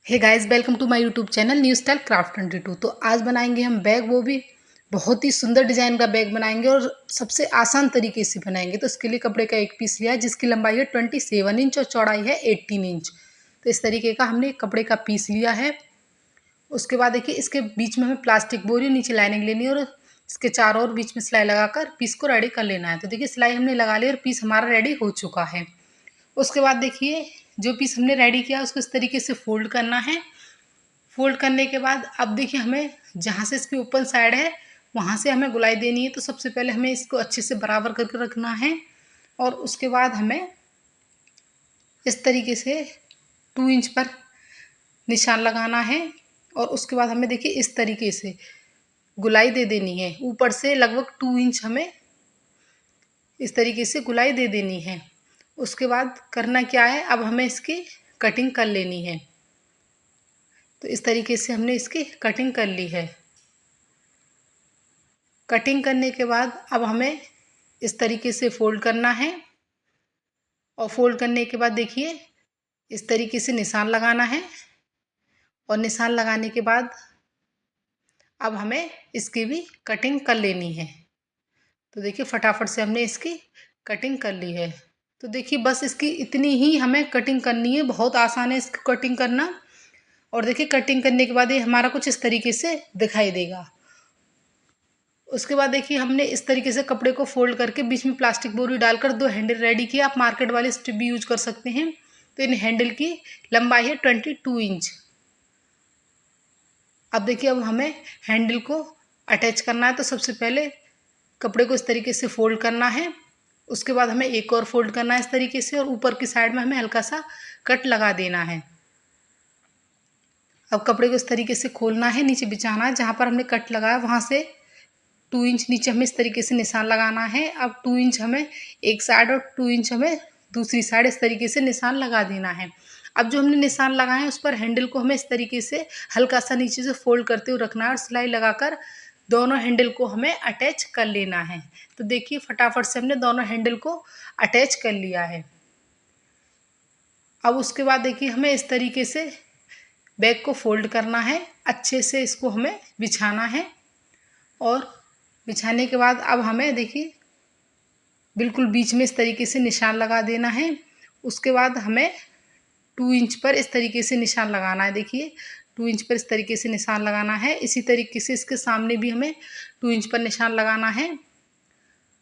Hey guys, welcome to my YouTube channel new style craft 22। तो आज बनाएंगे हम बैग, वो भी बहुत ही सुंदर डिजाइन का बैग बनाएंगे और सबसे आसान तरीके से बनाएंगे। तो इसके लिए कपड़े का एक पीस लिया है जिसकी लंबाई है 27 इंच और चौड़ाई है 18 इंच। तो इस तरीके का हमने कपड़े का पीस लिया है। उसके बाद देखिए, इसके बीच में हमें प्लास्टिक बोरी नीचे लाइनिंग लेनी है और इसके चारों ओर बीच में सिलाई लगाकर पीस को रेडी कर लेना है। तो देखिए, सिलाई हमने लगा ली और पीस हमारा रेडी हो चुका है। उसके बाद देखिए, जो पीस हमने रेडी किया उसको इस तरीके से फोल्ड करना है। फोल्ड करने के बाद अब देखिए, हमें जहाँ से इसकी ओपन साइड है वहाँ से हमें गुलाई देनी है। तो सबसे पहले हमें इसको अच्छे से बराबर करके रखना है और उसके बाद हमें इस तरीके से 2 इंच पर निशान लगाना है और उसके बाद हमें देखिए इस तरीके से गुलाई दे देनी है। ऊपर से लगभग 2 इंच हमें इस तरीके से गुलाई दे देनी है। उसके बाद करना क्या है, अब हमें इसकी कटिंग कर लेनी है। तो इस तरीके से हमने इसकी कटिंग कर ली है। कटिंग करने के बाद अब हमें इस तरीके से फोल्ड करना है और फोल्ड करने के बाद देखिए इस तरीके से निशान लगाना है और निशान लगाने के बाद अब हमें इसकी भी कटिंग कर लेनी है। तो देखिए, फटाफट से हमने इसकी कटिंग कर ली है। तो देखिए, बस इसकी इतनी ही हमें कटिंग करनी है, बहुत आसान है इसकी कटिंग करना। और देखिए, कटिंग करने के बाद ये हमारा कुछ इस तरीके से दिखाई देगा। उसके बाद देखिए, हमने इस तरीके से कपड़े को फोल्ड करके बीच में प्लास्टिक बोरी डालकर 2 हैंडल रेडी किया। आप मार्केट वाले स्ट्रिप भी यूज कर सकते हैं। तो इन हैंडल की लंबाई है 22 इंच। अब देखिए, अब हमें हैंडल को अटैच करना है। तो सबसे पहले कपड़े को इस तरीके से फोल्ड करना है। उसके बाद हमें एक और फोल्ड करना है इस तरीके से और ऊपर की साइड में हमें हल्का सा कट लगा देना है। अब कपड़े को इस तरीके से खोलना है, नीचे बिछाना है। जहाँ पर हमने कट लगाया वहाँ से 2 इंच नीचे हमें इस तरीके से निशान लगाना है। अब 2 इंच हमें एक साइड और 2 इंच हमें दूसरी साइड इस तरीके से निशान लगा देना है। अब जो हमने निशान लगाए हैं उस पर हैंडल को हमें इस तरीके से हल्का सा नीचे से फोल्ड करते हुए रखना है और सिलाई लगाकर दोनों हैंडल को हमें अटैच कर लेना है। तो देखिए, फटाफट से हमने दोनों हैंडल को अटैच कर लिया है। अब उसके बाद देखिए, हमें इस तरीके से बैग को फोल्ड करना है, अच्छे से इसको हमें बिछाना है और बिछाने के बाद अब हमें देखिए बिल्कुल बीच में इस तरीके से निशान लगा देना है। उसके बाद हमें 2 इंच पर इस तरीके से निशान लगाना है। देखिए, 2 इंच पर इस तरीके से निशान लगाना है। इसी तरीके से इसके सामने भी हमें 2 इंच पर निशान लगाना है।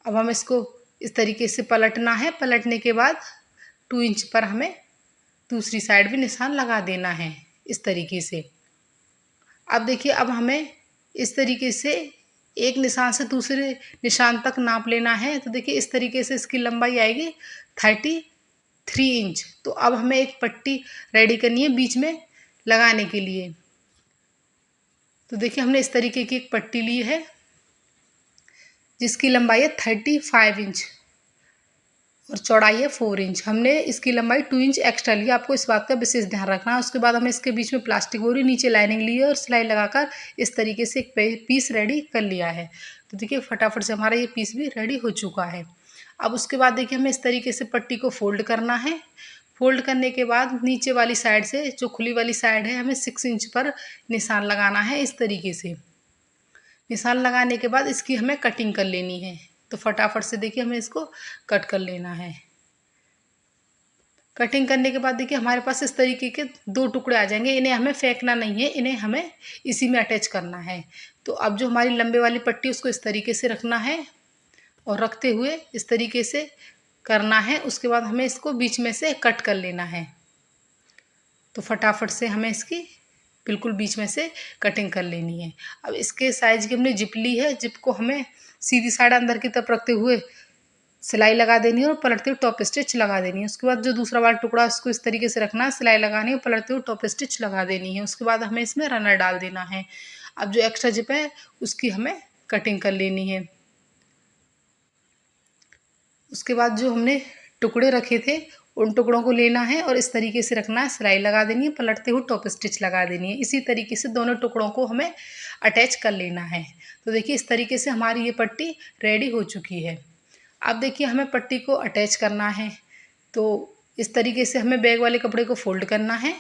अब हमें इसको इस तरीके से पलटना है। पलटने के बाद 2 इंच पर हमें दूसरी साइड भी निशान लगा देना है इस तरीके से। अब देखिए, अब हमें इस तरीके से एक निशान से दूसरे निशान तक नाप लेना है। तो देखिए, इस तरीके से इसकी लंबाई आएगी 33 इंच। तो अब हमें एक पट्टी रेडी करनी है बीच में लगाने के लिए। तो देखिए, हमने इस तरीके की एक पट्टी ली है जिसकी लंबाई है 35 इंच और चौड़ाई है 4 इंच। हमने इसकी लंबाई 2 इंच एक्स्ट्रा ली, आपको इस बात का विशेष ध्यान रखना है। उसके बाद हमें इसके बीच में प्लास्टिक बोरी, नीचे लाइनिंग ली है और सिलाई लगाकर इस तरीके से एक पीस रेडी कर लिया है। तो देखिए, फटाफट से हमारा ये पीस भी रेडी हो चुका है। अब उसके बाद देखिए, हमें इस तरीके से पट्टी को फोल्ड करना है। फोल्ड करने के बाद नीचे वाली साइड से जो खुली वाली साइड है हमें 6 इंच पर निशान लगाना है इस तरीके से। निशान लगाने के बाद इसकी हमें कटिंग कर लेनी है। तो फटाफट से देखिए, हमें इसको कट कर लेना है। कटिंग करने के बाद देखिए, हमारे पास इस तरीके के 2 टुकड़े आ जाएंगे। इन्हें हमें फेंकना नहीं है, इन्हें हमें इसी में अटैच करना है। तो अब जो हमारी लंबे वाली पट्टी उसको इस तरीके से रखना है और रखते हुए इस तरीके से करना है। उसके बाद हमें इसको बीच में से कट कर लेना है। तो फटाफट से हमें इसकी बिल्कुल बीच में से कटिंग कर लेनी है। अब इसके साइज की हमने जिप ली है। जिप को हमें सीधी साइड अंदर की तरफ रखते हुए सिलाई लगा देनी है और पलटते हुए टॉप स्टिच लगा देनी है। उसके बाद जो दूसरा वाला टुकड़ा है उसको इस तरीके से रखना है, सिलाई लगानी है, पलटते हुए टॉप स्टिच लगा देनी है। उसके बाद हमें इसमें रनर डाल देना है। अब जो एक्स्ट्रा जिप है उसकी हमें कटिंग कर लेनी है। उसके बाद जो हमने टुकड़े रखे थे उन टुकड़ों को लेना है और इस तरीके से रखना है, सिलाई लगा देनी है, पलटते हुए टॉप स्टिच लगा देनी है। इसी तरीके से दोनों टुकड़ों को हमें अटैच कर लेना है। तो देखिए, इस तरीके से हमारी ये पट्टी रेडी हो चुकी है। अब देखिए, हमें पट्टी को अटैच करना है। तो इस तरीके से हमें बैग वाले कपड़े को फोल्ड करना है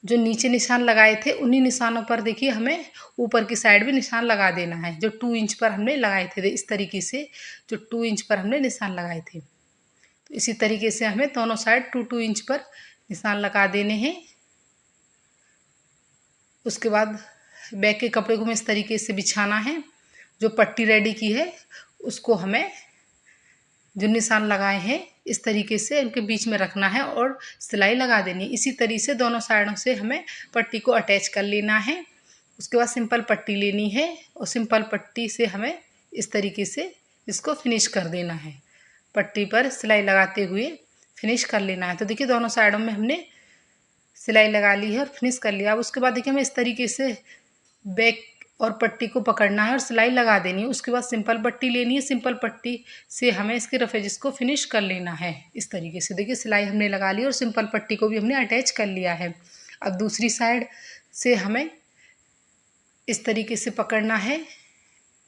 जो नीचे निशान लगाए थे उन्हीं निशानों पर देखिए हमें ऊपर की साइड भी निशान लगा देना है। जो 2 इंच पर हमने लगाए थे इस तरीके से, जो 2 इंच पर हमने निशान लगाए थे, तो इसी तरीके से हमें दोनों साइड 2-2 इंच पर निशान लगा देने हैं। उसके बाद बैक के कपड़े को हमें इस तरीके से बिछाना है। जो पट्टी रेडी की है उसको हमें जो निशान लगाए हैं इस तरीके से उनके बीच में रखना है और सिलाई लगा देनी है। इसी तरीके से दोनों साइडों से हमें पट्टी को अटैच कर लेना है। उसके बाद सिंपल पट्टी लेनी है और सिंपल पट्टी से हमें इस तरीके से इसको फिनिश कर देना है। पट्टी पर सिलाई लगाते हुए फिनिश कर लेना है। तो देखिए दोनों साइडों में हमने सिलाई लगा ली है और फिनिश कर लिया। अब उसके बाद देखिए हमें इस तरीके से बैक और पट्टी को पकड़ना है और सिलाई लगा देनी है। उसके बाद सिंपल पट्टी लेनी है। सिंपल पट्टी से हमें इसके रफ एजेस को फिनिश कर लेना है। इस तरीके से देखिए सिलाई हमने लगा ली और सिंपल पट्टी को भी हमने अटैच कर लिया है। अब दूसरी साइड से हमें इस तरीके से पकड़ना है,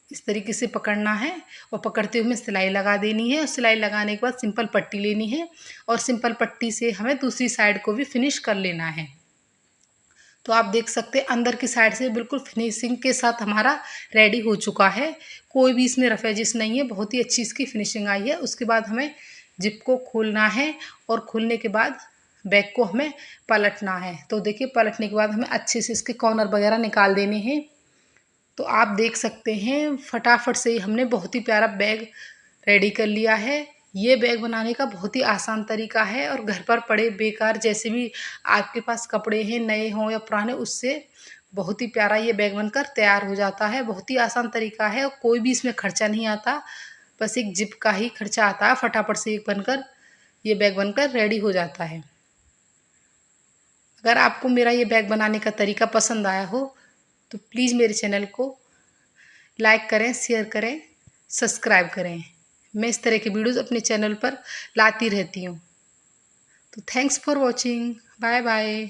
इस तरीके से पकड़ना है और पकड़ते हुए सिलाई लगा देनी है। और सिलाई लगाने के बाद सिंपल पट्टी लेनी है और सिंपल पट्टी से हमें दूसरी साइड को भी फिनिश कर लेना है। तो आप देख सकते हैं अंदर की साइड से बिल्कुल फिनिशिंग के साथ हमारा रेडी हो चुका है। कोई भी इसमें रफ एजिस नहीं है, बहुत ही अच्छी इसकी फिनिशिंग आई है। उसके बाद हमें जिप को खोलना है और खोलने के बाद बैक को हमें पलटना है। तो देखिए पलटने के बाद हमें अच्छे से इसके कॉर्नर वगैरह निकाल देने हैं। तो आप देख सकते हैं फटाफट से ही हमने बहुत ही प्यारा बैग रेडी कर लिया है। ये बैग बनाने का बहुत ही आसान तरीका है और घर पर पड़े बेकार जैसे भी आपके पास कपड़े हैं, नए हों या पुराने, उससे बहुत ही प्यारा ये बैग बनकर तैयार हो जाता है। बहुत ही आसान तरीका है और कोई भी इसमें खर्चा नहीं आता, बस एक जिप का ही खर्चा आता है। फटाफट से एक बनकर ये बैग बनकर रेडी हो जाता है। अगर आपको मेरा ये बैग बनाने का तरीका पसंद आया हो तो प्लीज़ मेरे चैनल को लाइक करें, शेयर करें, सब्सक्राइब करें। मैं इस तरह के वीडियोज़ अपने चैनल पर लाती रहती हूँ। तो thanks for watching. Bye bye.